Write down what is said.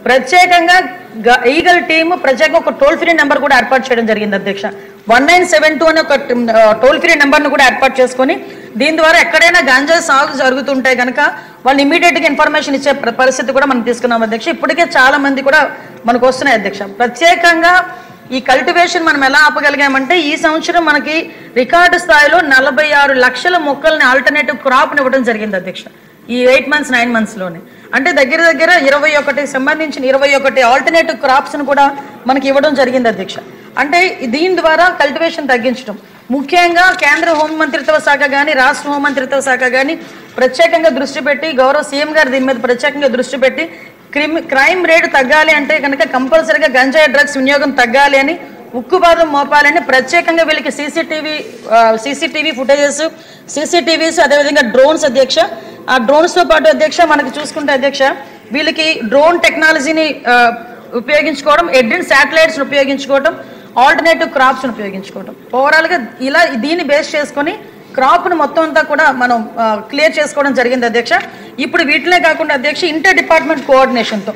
ప్రత్యేకంగా eagle team ప్రత్యేకంగా ఒక టోల్ ఫ్రీ నెంబర్ కూడా ఏర్పాటు చేయడం జరిగింది అధ్యక్ష. 1972 అనే ఒక టోల్ ఫ్రీ నెంబర్ను కూడా ఏర్పాటు చేసుకొని దీని ద్వారా ఎక్కడైనా గాంజా సాగు జరుగుతుంటే కనుక వాళ్ళు ఇమీడియట్గా ఇన్ఫర్మేషన్ ఇచ్చే పరిస్థితి కూడా మనం తీసుకున్నాం అధ్యక్ష. ఇప్పటికే చాలా మంది కూడా మనకు వస్తున్నాయి అధ్యక్ష. ప్రత్యేకంగా ఈ కల్టివేషన్ మనం ఎలా ఆపగలిగామంటే ఈ సంవత్సరం మనకి రికార్డు స్థాయిలో 46 లక్షల మొక్కల్ని ఆల్టర్నేటివ్ క్రాప్ని ఇవ్వడం జరిగింది అధ్యక్ష. ఈ 8 months 9 monthsలోనే అంటే దగ్గర 21 సంబంధించిన 21 ఆల్టర్నేటివ్ క్రాప్స్ను కూడా మనకి ఇవ్వడం జరిగింది అధ్యక్ష. అంటే దీని ద్వారా కల్టివేషన్ తగ్గించడం, ముఖ్యంగా కేంద్ర హోంమంత్రిత్వ శాఖ కానీ రాష్ట్ర హోంమంత్రిత్వ శాఖ కానీ ప్రత్యేకంగా దృష్టి పెట్టి గౌరవ సీఎం గారు దీని మీద ప్రత్యేకంగా దృష్టి పెట్టి క్రైమ్ రేటు తగ్గాలి అంటే కనుక కంపల్సరీగా గంజాయి డ్రగ్స్ వినియోగం తగ్గాలి అని ఉక్కుపాదం మోపాలని ప్రత్యేకంగా వీళ్ళకి సీసీటీవీ ఫుటేజెస్, సీసీటీవీస్, అదేవిధంగా డ్రోన్స్ అధ్యక్ష. ఆ డ్రోన్స్తో పాటు అధ్యక్ష మనకి చూసుకుంటే అధ్యక్ష వీళ్ళకి డ్రోన్ టెక్నాలజీని ఉపయోగించుకోవడం, ఎడ్రిన్ శాటిలైట్స్ని ఉపయోగించుకోవడం, ఆల్టర్నేటివ్ క్రాప్స్ని ఉపయోగించుకోవడం, ఓవరాల్గా ఇలా దీన్ని బేస్ చేసుకొని క్రాప్ను మొత్తం అంతా కూడా మనం క్లియర్ చేసుకోవడం జరిగింది అధ్యక్ష. ఇప్పుడు వీటినే కాకుండా అధ్యక్ష ఇంటర్ డిపార్ట్మెంట్ కోఆర్డినేషన్తో